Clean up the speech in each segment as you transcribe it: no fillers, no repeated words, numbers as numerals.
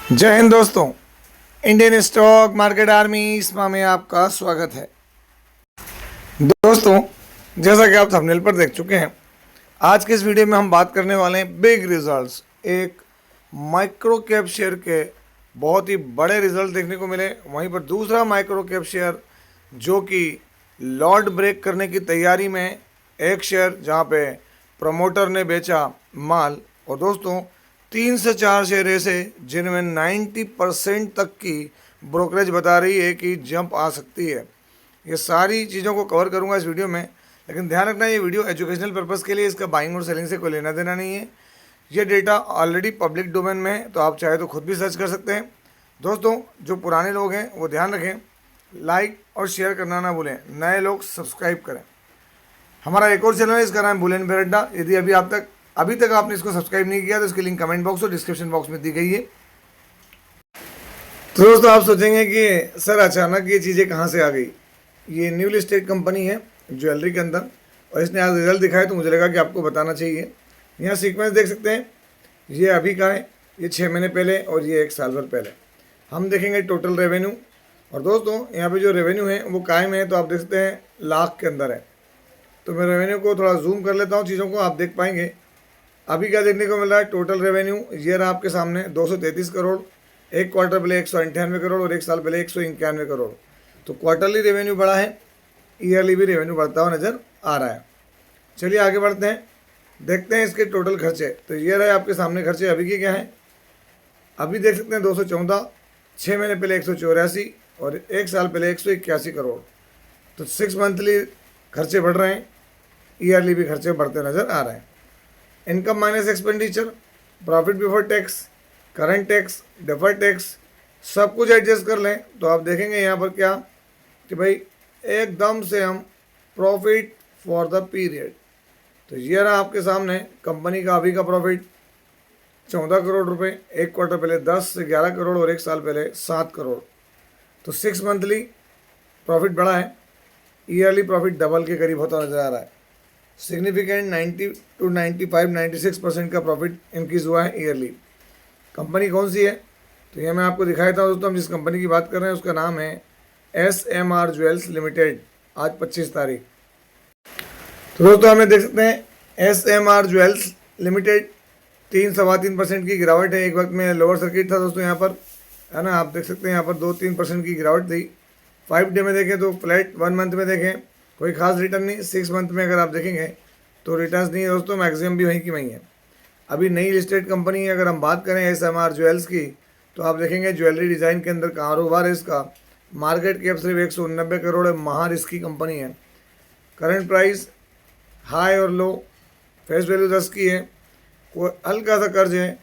जय हिंद दोस्तों। Indian stock market army इसमा में आपका स्वागत है। दोस्तों, जैसा कि आप थंबनेल पर देख चुके हैं, आज के इस वीडियो में हम बात करने वाले हैं बिग रिजल्ट्स। एक माइक्रो कैप शेयर के बहुत ही बड़े रिजल्ट देखने को मिले, वहीं पर दूसरा माइक्रो कैप शेयर जो कि लॉट ब्रेक करने की तैयारी में, एक शेयर जहां पे प्रमोटर ने बेचा माल। और दोस्तों, 3 से 4 शेयर ऐसे जिनमें 90% तक की ब्रोकरेज बता रही है कि जंप आ सकती है। ये सारी चीज़ों को कवर करूंगा इस वीडियो में, लेकिन ध्यान रखना ये वीडियो एजुकेशनल पर्पज़ के लिए, इसका बाइंग और सेलिंग से कोई लेना देना नहीं है। ये डेटा ऑलरेडी पब्लिक डोमेन में है, तो आप चाहे तो खुद भी सर्च कर सकते हैं। दोस्तों, जो पुराने लोग हैं वो ध्यान रखें, लाइक और शेयर करना ना भूलें, नए लोग सब्सक्राइब करें। हमारा एक और चैनल है, इसका नाम बुलेन बेरड्डा। यदि अभी तक आपने इसको सब्सक्राइब नहीं किया तो इसकी लिंक कमेंट बॉक्स और डिस्क्रिप्शन बॉक्स में दी गई है। तो दोस्तों, आप सोचेंगे कि सर अचानक ये चीज़ें कहाँ से आ गई। ये न्यू लिस्टेड कंपनी है ज्वेलरी के अंदर, और इसने आज रिजल्ट दिखाया तो मुझे लगा कि आपको बताना चाहिए। यहाँ सीक्वेंस देख सकते हैं, ये अभी का है, ये 6 महीने पहले और ये 1 साल भर पहले। हम देखेंगे टोटल रेवेन्यू, और दोस्तों यहाँ पे जो रेवेन्यू है वो कायम है, तो आप देख सकते हैं लाख के अंदर है। तो मैं रेवेन्यू को थोड़ा जूम कर लेता हूँ, चीज़ों को आप देख पाएंगे। अभी क्या देखने को मिल रहा है, टोटल रेवेन्यू ये रहा आपके सामने 233 करोड़, एक क्वार्टर पहले 198 करोड़ और 1 साल पहले 191 करोड़। तो क्वार्टरली रेवेन्यू बढ़ा है, ईयरली भी रेवेन्यू बढ़ता हुआ नज़र आ रहा है। चलिए आगे बढ़ते हैं, देखते हैं इसके टोटल खर्चे। तो ये रहे आपके सामने खर्चे अभी के क्या हैं। अभी देख सकते हैं 214, 6 महीने पहले 184 और 1 साल पहले 181 करोड़। तो 6 मंथली खर्चे बढ़ रहे हैं, ईयरली भी खर्चे बढ़ते नज़र आ रहे हैं। Income minus expenditure, profit before tax, current tax, deferred tax, सब कुछ एडजस्ट कर लें तो आप देखेंगे यहाँ पर क्या कि भाई एकदम से हम प्रॉफिट फॉर द पीरियड। तो ये रहा आपके सामने कंपनी का अभी का प्रॉफिट 14 करोड़ रुपए, एक क्वार्टर पहले 10 से 11 करोड़ और 1 साल पहले 7 करोड़। तो 6 मंथली प्रॉफिट बढ़ा है, ईयरली प्रॉफिट डबल के करीब होता नजर आ रहा है। सिग्निफिकेंट 90 to 95, 96% का प्रॉफिट इंक्रीज हुआ है ईयरली। कंपनी कौन सी है तो ये मैं आपको दिखाया था दोस्तों। हम जिस कंपनी की बात कर रहे हैं उसका नाम है SMR ज्वेल्स लिमिटेड, आज 25 तारीख। तो दोस्तों हमें देख सकते हैं SMR ज्वेल्स लिमिटेड 3-3.25% की गिरावट है। एक वक्त में लोअर सर्किट था दोस्तों यहाँ पर, है ना, आप देख सकते हैं यहाँ पर 2-3% की गिरावट थी। 5 डे में देखें तो फ्लैट, 1 मंथ में देखें कोई खास रिटर्न नहीं, 6 मंथ में अगर आप देखेंगे तो रिटर्न्स नहीं है दोस्तों, मैक्सिमम भी वहीं की वहीं है। अभी नई लिस्टेड कंपनी है, अगर हम बात करें SMR ज्वेल्स की, तो आप देखेंगे ज्वेलरी डिज़ाइन के अंदर कारोबार है इसका। मार्केट कैप सिर्फ 189 करोड़ है, महा रिस्की कंपनी है। करंट प्राइस हाई और लो, फेस वैल्यू 10 की है, कोई हल्का सा कर्ज है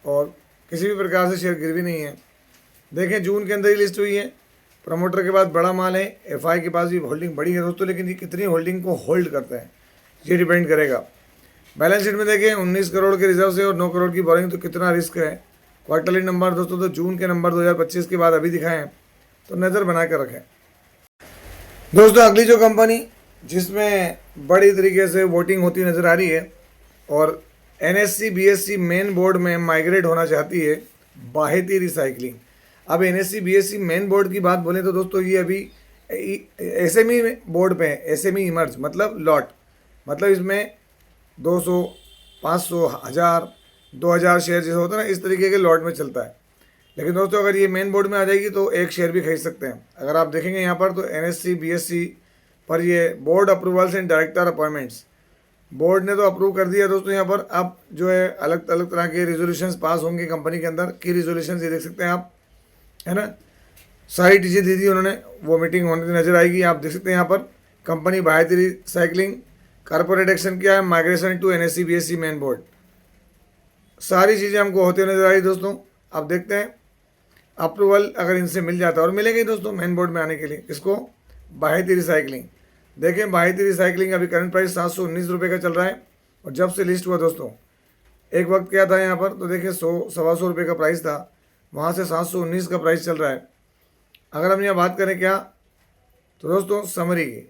और किसी भी प्रकार से शेयर गिरवी नहीं है। देखें जून के अंदर ही लिस्ट हुई है, प्रमोटर के पास बड़ा माल है, FI के पास भी होल्डिंग बड़ी है दोस्तों, लेकिन ये कितनी होल्डिंग को होल्ड करते हैं ये डिपेंड करेगा। बैलेंस शीट में देखें 19 करोड़ के रिजर्व से और 9 करोड़ की बोरिंग, तो कितना रिस्क है। क्वार्टरली नंबर दोस्तों तो जून के नंबर 2025 के बाद अभी दिखाएं, तो नज़र बना कर रखें। दोस्तों अगली जो कंपनी जिसमें बड़ी तरीके से वोटिंग होती नज़र आ रही है और NSE BSE मेन बोर्ड में माइग्रेट होना चाहती है, बाहेती रिसाइकलिंग। अब NSE BSE मेन बोर्ड की बात बोलें तो दोस्तों ये अभी SME बोर्ड पे है। SME इमर्ज मतलब लॉट, मतलब इसमें 200, 500, 1000, 2000 शेयर जैसे होता है ना, इस तरीके के लॉट में चलता है। लेकिन दोस्तों अगर ये मेन बोर्ड में आ जाएगी तो एक शेयर भी खरीद सकते हैं। अगर आप देखेंगे यहाँ पर तो NSE BSE पर ये board approvals and director appointments, board ने तो अप्रूव कर दिया दोस्तों। यहाँ पर अब जो है अलग अलग तरह के रिजोल्यूशंस पास होंगे कंपनी के अंदर की रिजोल्यूशंस, ये देख सकते हैं आप, है ना, सारी चीज़ें दी थी उन्होंने, वो मीटिंग होने नजर आएगी। आप देख सकते हैं यहाँ पर company Bahety recycling, corporate action क्या है, migration to NSE BSE main board, सारी चीज़ें हमको होते हुए नजर आ रही दोस्तों। आप देखते हैं अप्रूवल अगर इनसे मिल जाता है, और मिलेगी दोस्तों मेन बोर्ड में आने के लिए, किसको, बाहेती रिसाइकलिंग। देखें बाहेती रिसाइकलिंग अभी करंट प्राइस 719 रुपये का चल रहा है, और जब से लिस्ट हुआ दोस्तों एक वक्त क्या था यहाँ पर तो देखिए 100-125 रुपये का प्राइस था, वहाँ से 719 का प्राइस चल रहा है। अगर हम यहाँ बात करें क्या तो दोस्तों समरी की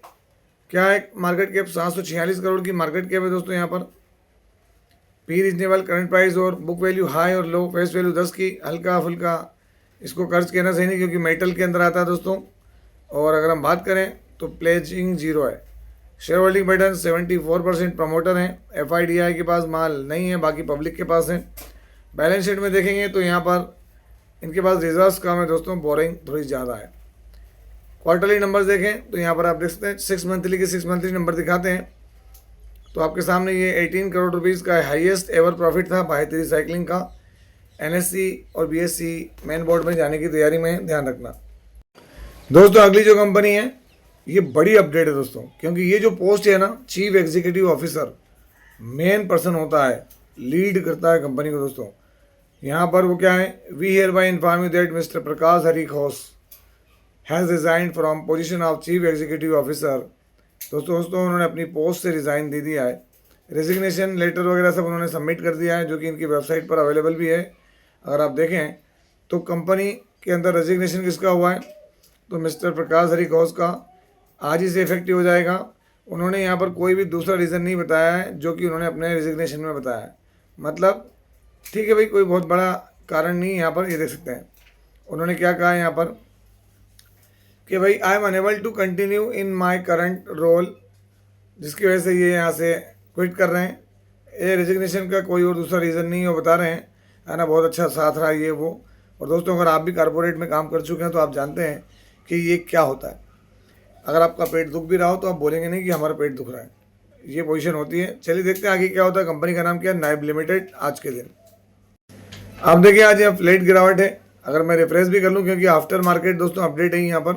क्या है, मार्केट कैप 746 करोड़ की मार्केट कैप है दोस्तों यहाँ पर। पी रीजनेबल, करंट प्राइस और बुक वैल्यू हाई और लो, फेस वैल्यू 10 की, हल्का फुल्का इसको कर्ज कहना सही नहीं क्योंकि मेटल के अंदर आता है दोस्तों। और अगर हम बात करें तो प्लेजिंग 0 है। शेयर होल्डिंग पैटर्न 74% प्रमोटर हैं, FIDI के पास माल नहीं है, बाकी पब्लिक के पास है। बैलेंस शीट में देखेंगे तो यहाँ पर इनके पास रिजर्व्स कम है दोस्तों, बोरिंग थोड़ी ज़्यादा है। क्वार्टरली नंबर्स देखें तो यहाँ पर आप देख सकते हैं 6 मंथली के 6 मंथली नंबर दिखाते हैं। तो आपके सामने ये 18 करोड़ रुपीज़ का हाईएस्ट एवर प्रॉफिट था भारतीय रिसाइकलिंग का। NSE और BSE मेन बोर्ड में जाने की तैयारी में, ध्यान रखना दोस्तों। अगली जो कंपनी है ये बड़ी अपडेट है दोस्तों, क्योंकि ये जो पोस्ट है ना, chief executive officer, main person होता है, लीड करता है कंपनी को दोस्तों। यहाँ पर वो क्या है, we hereby inform you that mister Prakash Hari Ghosh has resigned from position of chief executive officer. दोस्तों उन्होंने अपनी पोस्ट से रिज़ाइन दे दिया है। रेजिग्नेशन लेटर वगैरह सब उन्होंने सबमिट कर दिया है, जो कि इनकी वेबसाइट पर अवेलेबल भी है। अगर आप देखें तो कंपनी के अंदर रेजिग्नेशन किसका हुआ है, तो मिस्टर प्रकाश हरि घोष का आज ही से इफेक्टिव हो जाएगा। उन्होंने यहाँ पर कोई भी दूसरा रीज़न नहीं बताया है जो कि उन्होंने अपने रेजिग्नेशन में बताया है। मतलब ठीक है भाई, कोई बहुत बड़ा कारण नहीं है यहाँ पर। ये देख सकते हैं उन्होंने क्या कहा है यहाँ पर कि भाई I am unable to continue in my current role, जिसकी वजह से ये यहाँ से क्विट कर रहे हैं। ये रेजिग्नेशन का कोई और दूसरा रीज़न नहीं है, वो बता रहे हैं, है ना। बहुत अच्छा साथ रहा ये वो। और दोस्तों अगर आप भी कारपोरेट में काम कर चुके हैं तो आप जानते हैं कि ये क्या होता है। अगर आपका पेट दुख भी रहा हो तो आप बोलेंगे नहीं कि हमारा पेट दुख रहा है, ये पोजीशन होती है। चलिए देखते हैं आगे क्या होता है। कंपनी का नाम क्या है, नायब लिमिटेड। आज के दिन आप देखिए आज यहाँ फ्लैट गिरावट है। अगर मैं रिफ्रेश भी कर लूँ, क्योंकि आफ्टर मार्केट दोस्तों अपडेट है यहाँ पर,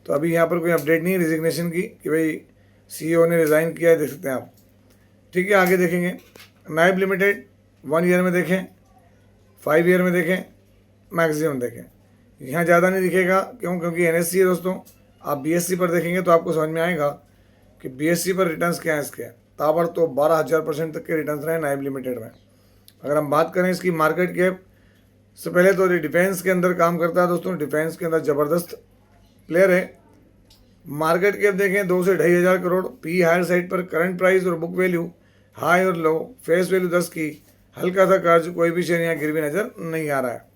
तो अभी यहाँ पर कोई अपडेट नहीं है रेजिग्नेशन की कि भाई CEO ने रिज़ाइन किया है, देख सकते हैं आप। ठीक है, आगे देखेंगे नायब लिमिटेड 1 ईयर में देखें, 5 ईयर में देखें, मैक्सिमम देखें। यहाँ ज़्यादा नहीं दिखेगा, क्योंकि NSE है दोस्तों। आप BSE पर देखेंगे तो आपको समझ में आएगा कि BSE पर रिटर्न्स क्या है इसके। ताबड़तोड़ 12,000% तक के रिटर्न्स रहे नायब लिमिटेड में। अगर हम बात करें इसकी मार्केट कैप से, पहले तो डिफेंस के अंदर काम करता है दोस्तों, डिफेंस के अंदर ज़बरदस्त प्लेयर है। मार्केट कैप देखें 2 से 2,500 करोड़, पी हायर साइड पर, करंट प्राइस और बुक वैल्यू हाई और लो, फेस वैल्यू 10 की, हल्का सा कर्ज, कोई भी शेयर यहाँ गिरवी नज़र नहीं आ रहा है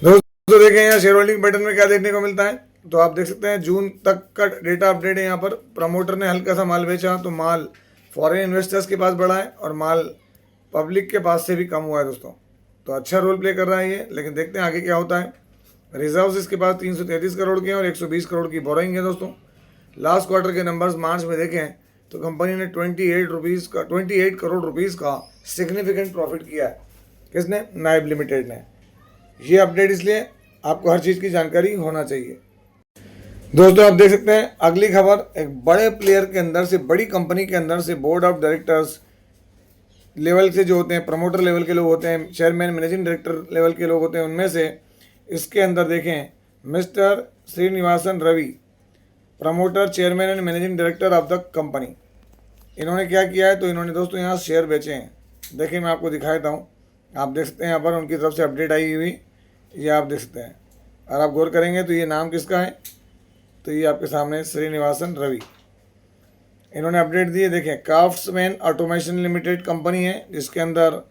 दोस्तों। देखें यहाँ शेयर होल्डिंग पैटर्न में क्या देखने को मिलता है, तो आप देख सकते हैं जून तक का डेटा अपडेट है। यहाँ पर प्रमोटर ने हल्का सा माल बेचा तो माल फॉरेन इन्वेस्टर्स के पास बढ़ा है और माल पब्लिक के पास से भी कम हुआ है दोस्तों। तो अच्छा रोल प्ले कर रहा है ये, लेकिन देखते हैं आगे क्या होता है। रिजर्व्स इसके पास 333 करोड़ के हैं और 120 करोड़ की बोरोइंग है दोस्तों। लास्ट क्वार्टर के नंबर्स मार्च में देखें तो कंपनी ने 28 करोड़ रुपीज़ का सिग्निफिकेंट प्रॉफिट किया है। किसने, नायब लिमिटेड ने। ये अपडेट इसलिए आपको हर चीज़ की जानकारी होना चाहिए दोस्तों। आप देख सकते हैं अगली खबर, एक बड़े प्लेयर के अंदर से, बड़ी कंपनी के अंदर से बोर्ड ऑफ डायरेक्टर्स लेवल से जो होते हैं, प्रमोटर लेवल के लोग होते हैं, चेयरमैन मैनेजिंग डायरेक्टर लेवल के लोग होते हैं, उनमें से इसके अंदर देखें mister Srinivasan Ravi, promoter, chairman and managing director of the company. इन्होंने क्या किया है, तो इन्होंने दोस्तों यहाँ शेयर बेचे हैं। देखिए मैं आपको दिखा देता हूँ, आप देख सकते हैं यहाँ पर उनकी तरफ से अपडेट आई हुई, ये आप देख सकते हैं। और आप गौर करेंगे तो ये नाम किसका है, तो ये आपके सामने श्रीनिवासन रवि, इन्होंने अपडेट दिए। देखें क्राफ्ट्समैन ऑटोमेशन लिमिटेड कंपनी है, जिसके अंदर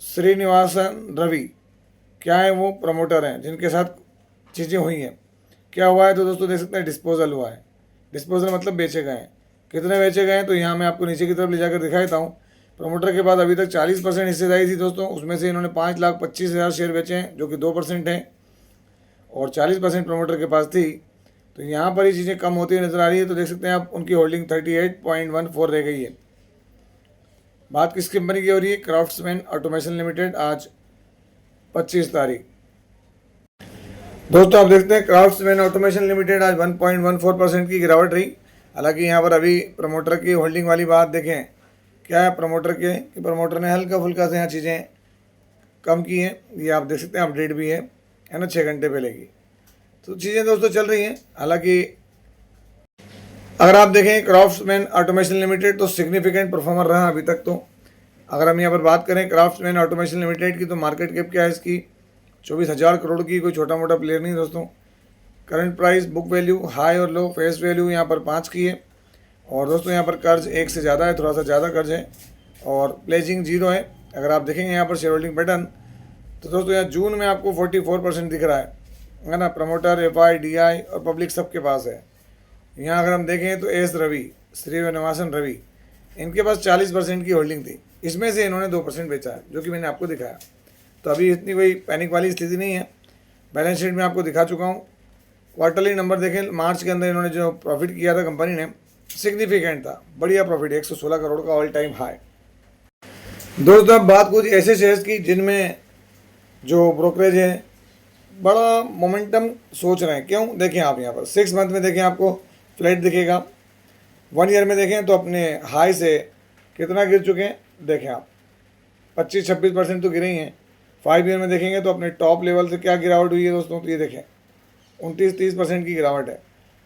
श्रीनिवासन रवि क्या है, वो प्रमोटर हैं, जिनके साथ चीज़ें हुई हैं। क्या हुआ है, तो दोस्तों देख सकते हैं डिस्पोजल हुआ है। डिस्पोजल मतलब बेचे गए हैं। कितने बेचे गए हैं, तो यहाँ मैं आपको नीचे की तरफ ले जाकर दिखा देता हूँ। प्रमोटर के पास अभी तक 40% हिस्सेदारी थी दोस्तों, उसमें से इन्होंने 5,25,000 शेयर बेचे हैं, जो कि 2% हैं, और 40% प्रमोटर के पास थी। तो यहाँ पर ही चीज़ें कम होती हुई नज़र आ रही है। तो देख सकते हैं आप, उनकी होल्डिंग 38.14 रह गई है। बात किस कंपनी की हो रही है, क्राफ्ट्समैन ऑटोमेशन लिमिटेड। आज 25 तारीख दोस्तों, आप देखते हैं क्राफ्ट्समैन ऑटोमेशन लिमिटेड आज 1.14% की गिरावट रही। हालांकि यहाँ पर अभी प्रमोटर की होल्डिंग वाली बात देखें क्या है प्रमोटर के, कि प्रमोटर ने हल्का फुल्का से यहाँ चीज़ें कम की हैं। ये आप देख सकते हैं, अपडेट भी है ना, 6 घंटे पहले की। तो चीज़ें दोस्तों चल रही हैं। हालांकि अगर आप देखें क्राफ्ट्समैन ऑटोमेशन लिमिटेड तो सिग्निफिकेंट परफॉर्मर रहा अभी तक। तो अगर हम यहाँ पर बात करें क्राफ्ट्समैन ऑटोमेशन लिमिटेड की, तो मार्केट कैप क्या है इसकी, 24,000 करोड़ की, कोई छोटा मोटा प्लेयर नहीं दोस्तों। Current price, book value high और लो, फेस वैल्यू यहाँ पर 5 की है। और दोस्तों यहाँ पर कर्ज 1 से ज़्यादा है, थोड़ा सा ज़्यादा कर्ज है। और प्लेजिंग 0 है। अगर आप देखेंगे यहाँ पर शेयर होल्डिंग पैटर्न, तो दोस्तों यहाँ जून में आपको 44% दिख रहा है ना। प्रमोटर, एफआई, डीआई और पब्लिक सबके पास है। यहाँ अगर हम देखें तो एस रवि, श्रीनिवासन रवि, इनके पास 40% की होल्डिंग थी। इसमें से इन्होंने 2% बेचा है, जो कि मैंने आपको दिखाया। तो अभी इतनी कोई पैनिक वाली स्थिति नहीं है। बैलेंस शीट में आपको दिखा चुका हूँ। क्वार्टरली नंबर देखें, मार्च के अंदर इन्होंने जो प्रॉफिट किया था कंपनी ने, सिग्निफिकेंट था, बढ़िया प्रॉफिट, 116 करोड़ का ऑल टाइम हाई। दोस्तों अब बात कुछ ऐसे शेयर्स की जिनमें जो ब्रोकरेज है बड़ा मोमेंटम सोच रहे हैं। क्यों? देखें आप यहाँ पर 6 मंथ में देखें आपको फ्लैट दिखेगा। 1 ईयर में देखें तो अपने हाई से कितना गिर चुके हैं, देखें आप 25-26% तो गिरे ही हैं। 5 ईयर में देखेंगे तो अपने टॉप लेवल से क्या गिरावट हुई है दोस्तों, तो ये देखें 29-30% की गिरावट है।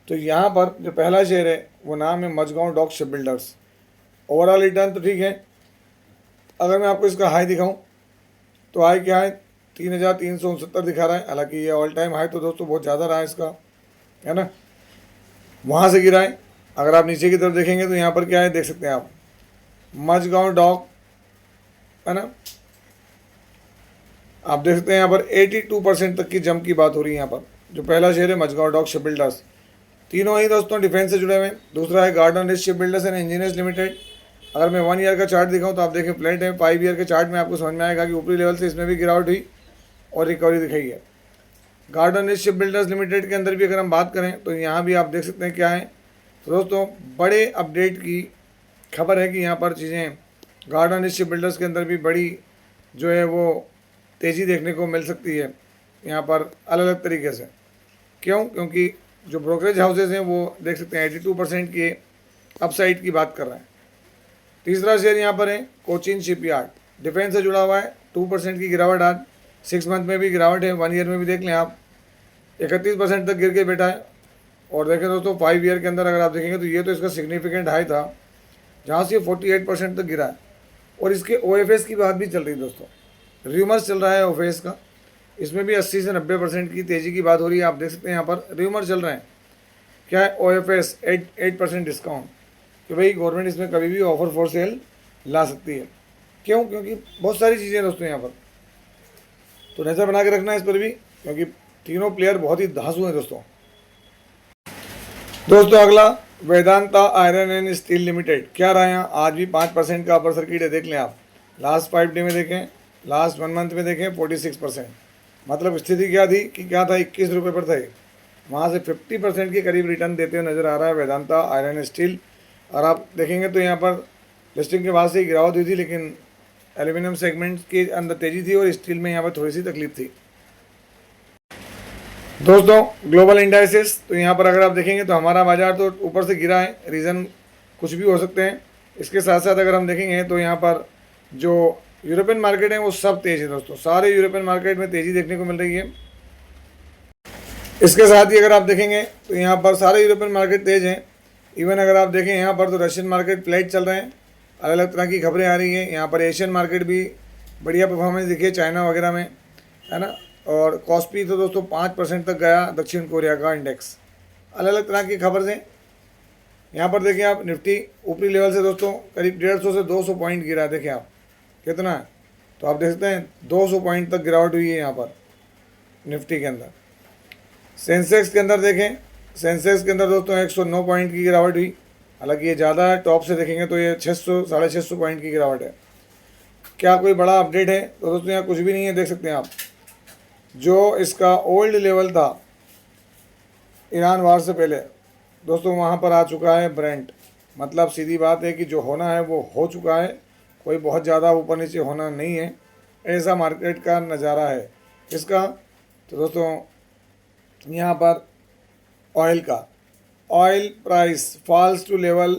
तो यहाँ पर जो पहला शेयर है वो नाम है Mazagon dock shipbuilders. Overall return तो ठीक है। अगर मैं आपको इसका हाई दिखाऊं तो हाई क्या है, 3,369 दिखा रहा है। हालांकि ये ऑल टाइम हाई तो दोस्तों बहुत ज़्यादा रहा है इसका, है ना। वहाँ से गिरा है। अगर आप नीचे की तरफ देखेंगे तो यहाँ पर क्या है, देख सकते हैं आप, मझगांव डॉक, है ना। आप देख सकते हैं यहाँ पर 82% तक की जंप की बात हो रही है। यहाँ पर जो पहला शेयर है मझगांव डॉक शिप बिल्डर्स, तीनों ही दोस्तों डिफेंस से जुड़े हुए हैं। दूसरा है garden rich ship builders and engineers limited. अगर मैं 1 ईयर का चार्ट दिखाऊं तो आप देखें फ्लैट है। 5 ईयर के चार्ट में आपको समझ में आएगा कि ऊपरी लेवल से इसमें भी गिरावट हुई और रिकवरी दिखाई है। Garden rich ship builders limited के अंदर भी अगर हम बात करें तो यहाँ भी आप देख सकते हैं क्या है। तो दोस्तों बड़े अपडेट की खबर है कि यहाँ पर चीज़ें गार्डन रिच शिप बिल्डर्स के अंदर भी बड़ी जो है वो तेज़ी देखने को मिल सकती है यहाँ पर अलग अलग तरीके से। क्यों? क्योंकि जो ब्रोकरेज हाउसेज हैं वो देख सकते हैं 82% के अपसाइड की बात कर रहे हैं। तीसरा शेयर यहाँ पर है कोचिन शिपयार्ड, डिफेंस से जुड़ा हुआ है। 2% की गिरावट आज 6 मंथ में भी गिरावट है। 1 ईयर में भी देख लें आप 31% तक गिर के बैठा है। और देखें दोस्तों 5 ईयर के अंदर अगर आप देखेंगे तो ये तो इसका सिग्निफिकेंट हाई था जहाँ से 48% तक गिरा है। और इसके OFS की बात भी चल रही है दोस्तों, र्यूमर्स चल रहा है OFS का, इसमें भी 80 से 90% की तेज़ी की बात हो रही है। आप देख सकते हैं यहाँ पर र्यूमर चल रहे हैं। क्या है? OFS 8% डिस्काउंट, कि भाई गवर्नमेंट इसमें कभी भी ऑफर फॉर सेल ला सकती है। क्यों? क्योंकि बहुत सारी चीज़ें दोस्तों यहाँ पर, तो नज़र बना के रखना है इस पर भी, क्योंकि तीनों प्लेयर बहुत ही धांसू हैं दोस्तों। अगला Vedanta iron and steel limited, क्या रहा है यहाँ? आज भी 5% का अपर सर्किट है। देख लें आप, लास्ट 5 डे में देखें, लास्ट 1 मंथ में देखें 46%। मतलब स्थिति क्या थी कि क्या था, 21 रुपये पर थे, वहाँ से 50% के करीब रिटर्न देते हुए नज़र आ रहा है वेदांता आयरन स्टील। और आप देखेंगे तो यहाँ पर लिस्टिंग के बाद से ही गिरावट हुई थी, लेकिन एल्यूमिनियम सेगमेंट के अंदर तेज़ी थी और स्टील में यहाँ पर थोड़ी सी तकलीफ थी। दोस्तों ग्लोबल इंडाइसेस, तो यहाँ पर अगर आप देखेंगे तो हमारा बाजार तो ऊपर से गिरा है, रीज़न कुछ भी हो सकते हैं। इसके साथ साथ अगर हम देखेंगे तो यहाँ पर जो यूरोपियन मार्केट है वो सब तेज़ है दोस्तों, सारे यूरोपियन मार्केट में तेज़ी देखने को मिल रही है। इसके साथ ही अगर आप देखेंगे तो यहाँ पर सारे यूरोपियन मार्केट तेज़ हैं। इवन अगर आप देखें यहाँ पर तो रशियन मार्केट फ्लैट चल रहे हैं, अलग अलग तरह की खबरें आ रही हैं। यहाँ पर एशियन मार्केट भी बढ़िया परफॉर्मेंस दिखी है, चाइना वगैरह में, है ना। और कॉस्पी तो दोस्तों 5% तक गया दक्षिण कोरिया का इंडेक्स। अलग अलग तरह की खबर से यहाँ पर देखें आप, निफ्टी ऊपरी लेवल से दोस्तों करीब 150 से 200 पॉइंट गिरा। देखें आप कितना है, तो आप देख सकते हैं 200 पॉइंट तक गिरावट हुई है यहाँ पर निफ्टी के अंदर। सेंसेक्स के अंदर देखें, सेंसेक्स के अंदर दोस्तों 109 पॉइंट की गिरावट हुई। हालांकि ये ज़्यादा है, टॉप से देखेंगे तो ये 600 साढ़े 600 पॉइंट की गिरावट है। क्या कोई बड़ा अपडेट है? तो दोस्तों यहाँ कुछ भी नहीं है। देख सकते हैं आप, जो इसका ओल्ड लेवल था ईरान वार से पहले दोस्तों, वहाँ पर आ चुका है ब्रेंट। मतलब सीधी बात है कि जो होना है वो हो चुका है, कोई बहुत ज़्यादा ऊपर नीचे होना नहीं है। ऐसा मार्केट का नज़ारा है इसका। तो दोस्तों यहाँ पर ऑयल का, oil price falls to level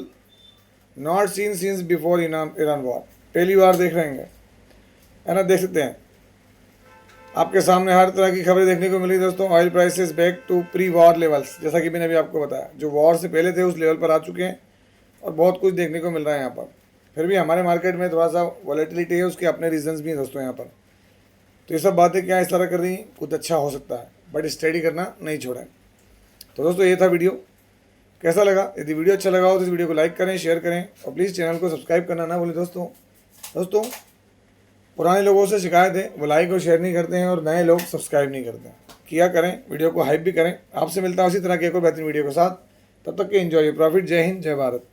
not seen since before Iran war, पहली बार देख रहे हैं, है ना। देख सकते हैं आपके सामने हर तरह की खबरें देखने को मिली दोस्तों। Oil prices back to pre war levels, जैसा कि मैंने अभी आपको बताया, जो वॉर से पहले थे उस लेवल पर आ चुके हैं और बहुत कुछ देखने को मिल रहा है यहाँ पर। फिर भी हमारे मार्केट में थोड़ा सा वॉलेटिलिटी है, उसके अपने रीजंस भी हैं दोस्तों यहाँ पर। तो ये सब बातें क्या इस तरह कर रही हैं, कुछ अच्छा हो सकता है, बट स्टडी करना नहीं छोड़ें। तो दोस्तों ये था वीडियो, कैसा लगा? यदि वीडियो अच्छा लगा हो तो इस वीडियो को लाइक करें, शेयर करें और प्लीज़ चैनल को सब्सक्राइब करना ना भूलें दोस्तों। दोस्तों पुराने लोगों से शिकायत है, वो लाइक और शेयर नहीं करते हैं और नए लोग सब्सक्राइब नहीं करते हैं। किया करें, वीडियो को हाइप भी करें। आपसे मिलता है उसी तरह के एक और बेहतरीन वीडियो के साथ। तब तक के एंजॉय प्रॉफिट। जय हिंद, जय भारत।